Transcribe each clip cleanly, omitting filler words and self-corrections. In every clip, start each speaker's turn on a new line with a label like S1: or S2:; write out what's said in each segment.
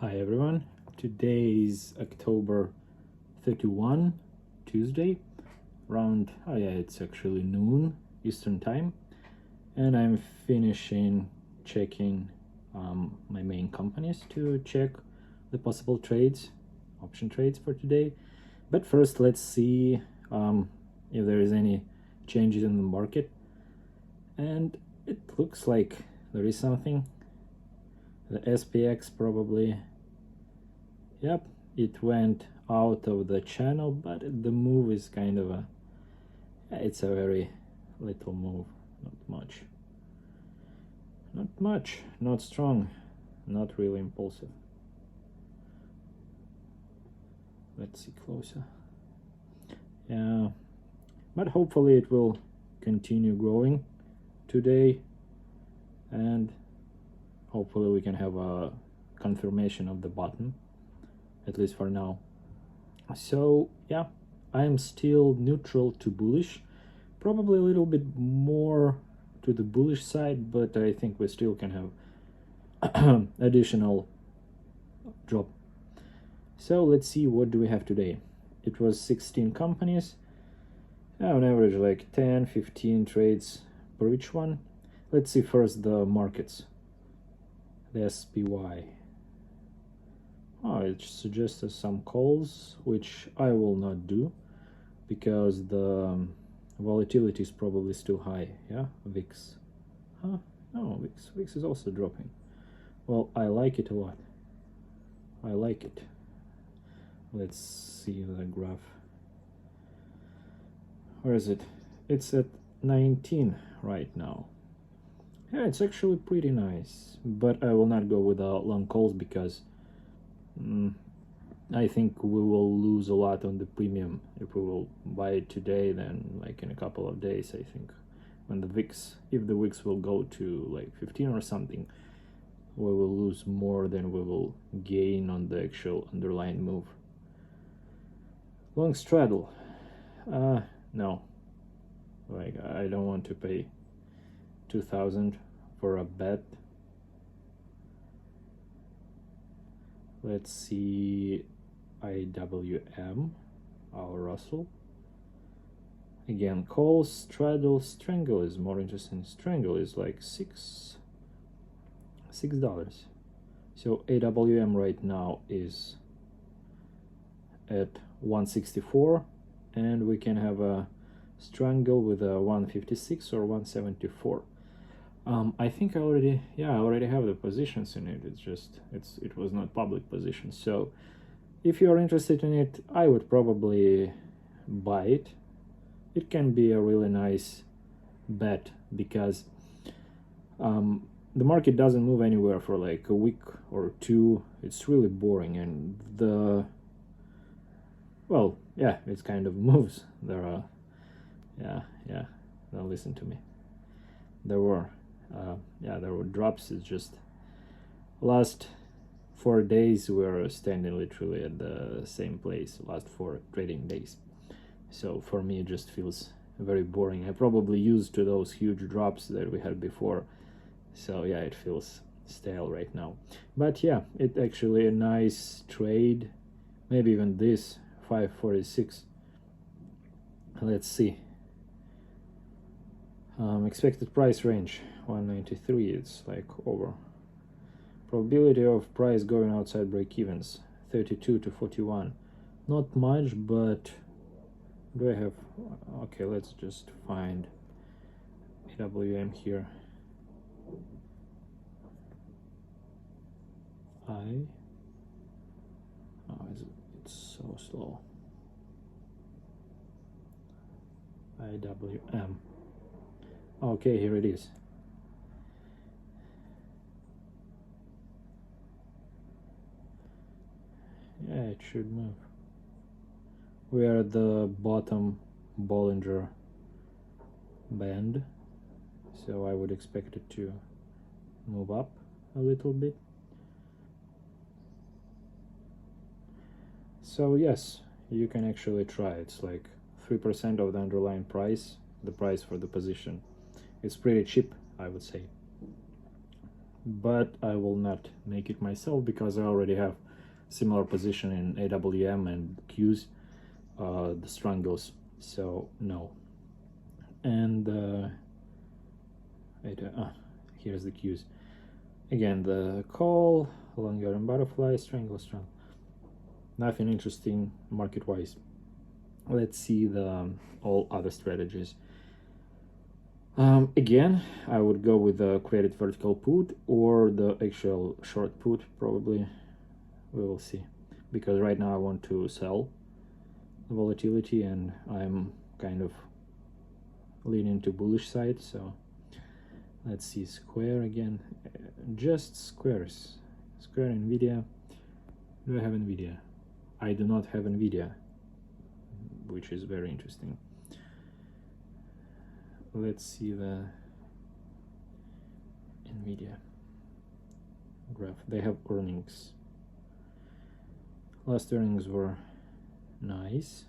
S1: Hi everyone, today is October 31, Tuesday, around, it's actually noon Eastern time, and I'm finishing checking my main companies to check the possible trades, option trades for today. But first let's see if there is any changes in the market, and it looks like there is something. The SPX probably, yep, it went out of the channel, but the move is kind of it's a very little move, not much, not strong, not really impulsive. Let's see closer. Yeah, but hopefully it will continue growing today, and hopefully we can have a confirmation of the bottom, at least for now. So yeah, I'm still neutral to bullish, probably a little bit more to the bullish side, but I think we still can have additional drop. So let's see, what do we have today? It was 16 companies, on average like 10-15 trades per each one. Let's see first the markets. The SPY. It suggested some calls, which I will not do because the volatility is probably still high. Yeah, VIX. No, VIX is also dropping. Well, I like it a lot. I like it. Let's see the graph. Where is it? It's at 19 right now. Yeah, it's actually pretty nice, but I will not go with long calls because I think we will lose a lot on the premium if we will buy it today. Then like in a couple of days, I think when the VIX, if the VIX will go to like 15 or something, we will lose more than we will gain on the actual underlying move. Long straddle, no, like I don't want to pay 2,000 for a bet. Let's see IWM, our Russell. Again, calls, straddle, strangle is more interesting. Strangle is like $6. So AWM right now is at 164, and we can have a strangle with a 156 or 174. I think I already have the positions in it. It's just it was not public position. So if you are interested in it, I would probably buy it. It can be a really nice bet because the market doesn't move anywhere for like a week or two. It's really boring, and it kind of moves. There are don't listen to me. There were drops. It's just last 4 days we're standing literally at the same place, last 4 trading days. So for me it just feels very boring. I probably used to those huge drops that we had before, so yeah, it feels stale right now. But yeah, it's actually a nice trade. Maybe even this 546. Let's see. Expected price range 193. It's like over. Probability of price going outside break-evens 32 to 41. Not much, but do I have? Okay, let's just find AWM here. It's so slow. IWM. Okay, here it is. Yeah, it should move. We are at the bottom Bollinger Band, so I would expect it to move up a little bit. So yes, you can actually try. It's like 3% of the underlying price, the price for the position. It's pretty cheap, I would say. but I will not make it myself because I already have similar position in AWM and Qs, the strangles, so no. And here's the Qs. Again, the call, long yarn butterfly, strangle. Nothing interesting market-wise. Let's see the all other strategies. Again, I would go with the created vertical put or the actual short put, probably. We will see. Because right now I want to sell the volatility and I'm kind of leaning to bullish side, so let's see. Square again. Just squares. Square, Nvidia. Do I have Nvidia? I do not have Nvidia, which is very interesting. Let's see the Nvidia graph. They have earnings. Last earnings were nice.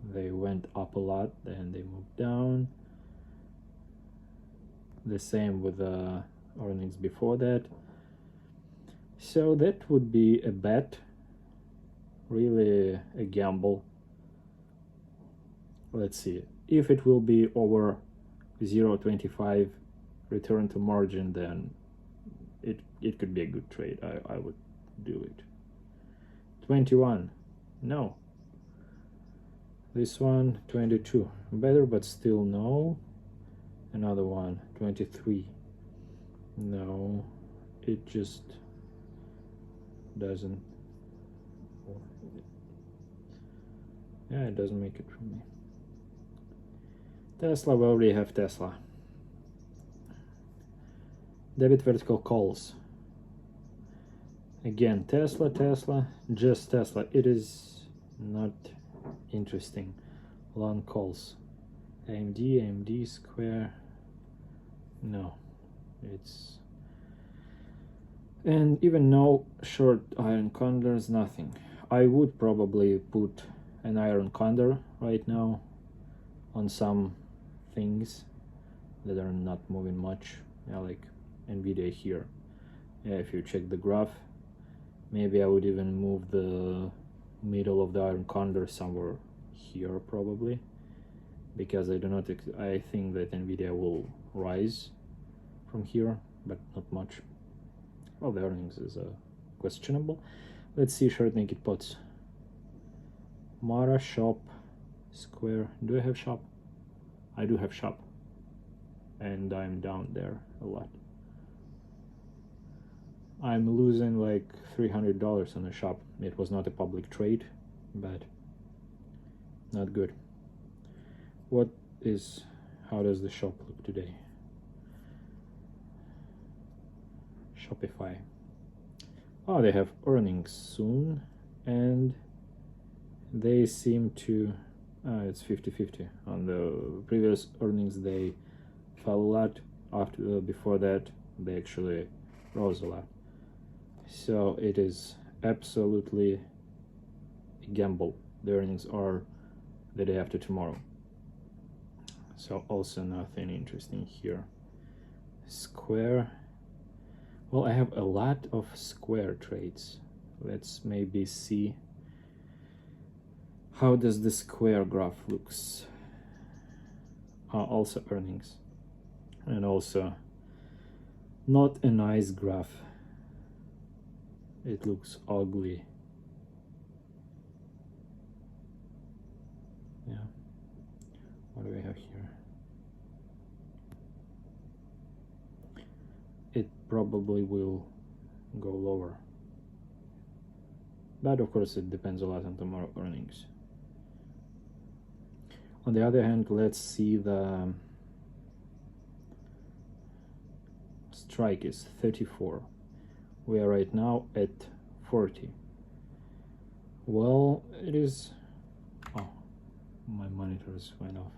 S1: They went up a lot, then they moved down. The same with the earnings before that. So that would be a bet, really a gamble. Let's see, if it will be over 0.25 return to margin, then it could be a good trade. I would do it. 21, no. This one, 22, better, but still no. Another one, 23, no. It just doesn't, yeah, it doesn't make it for me. Tesla, we already have Tesla. Debit vertical calls. Again, Tesla, just Tesla. It is not interesting. Long calls. AMD, Square. No, it's, and even no short iron condors, nothing. I would probably put an iron condor right now on some things that are not moving much, yeah, like Nvidia here. Yeah, if you check the graph, maybe I would even move the middle of the iron condor somewhere here probably, because I think that Nvidia will rise from here, but not much. Well, the earnings is questionable. Let's see short naked pots. Mara, Shop, Square. Do I have Shop? I do have Shop, and I'm down there a lot. I'm losing like $300 on the Shop. It was not a public trade, but not good. How does the Shop look today? Shopify. Oh, they have earnings soon, and they seem to, it's 50-50. On the previous earnings they fell a lot. Before that they actually rose a lot. So it is absolutely a gamble. The earnings are the day after tomorrow. So also nothing interesting here. Square. Well, I have a lot of Square trades. Let's maybe see how does the Square graph looks. Also earnings, and also not a nice graph. It looks ugly. Yeah. What do we have here? It probably will go lower, but of course it depends a lot on tomorrow earnings. On the other hand, let's see the strike is 34. We are right now at 40. Well, it is, oh, my monitors went off.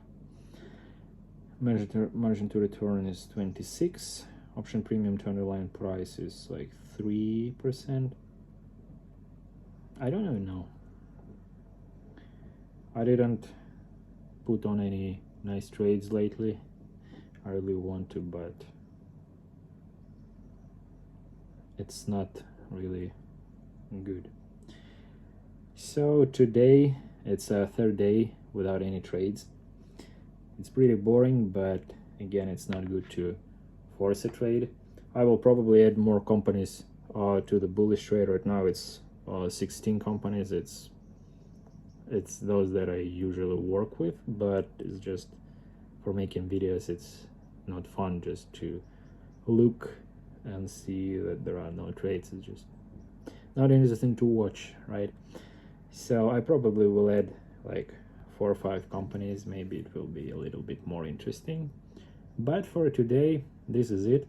S1: Margin to return is 26. Option premium to underlying price is like 3%. I don't even know. I didn't put on any nice trades lately. I really want to, but it's not really good. So today it's a third day without any trades. It's pretty boring, but again, it's not good to force a trade. I will probably add more companies to the bullish trade. Right now it's 16 companies. It's those that I usually work with, but it's just for making videos. It's not fun just to look and see that there are no trades. It's just not interesting to watch, right? So I probably will add like 4 or 5 companies. Maybe it will be a little bit more interesting. But for today, this is it.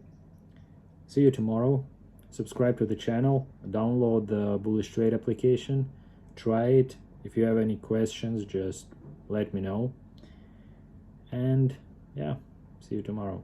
S1: See you tomorrow. Subscribe to the channel, download the Bullish Trade application, try it. If you have any questions, just let me know. And yeah, see you tomorrow.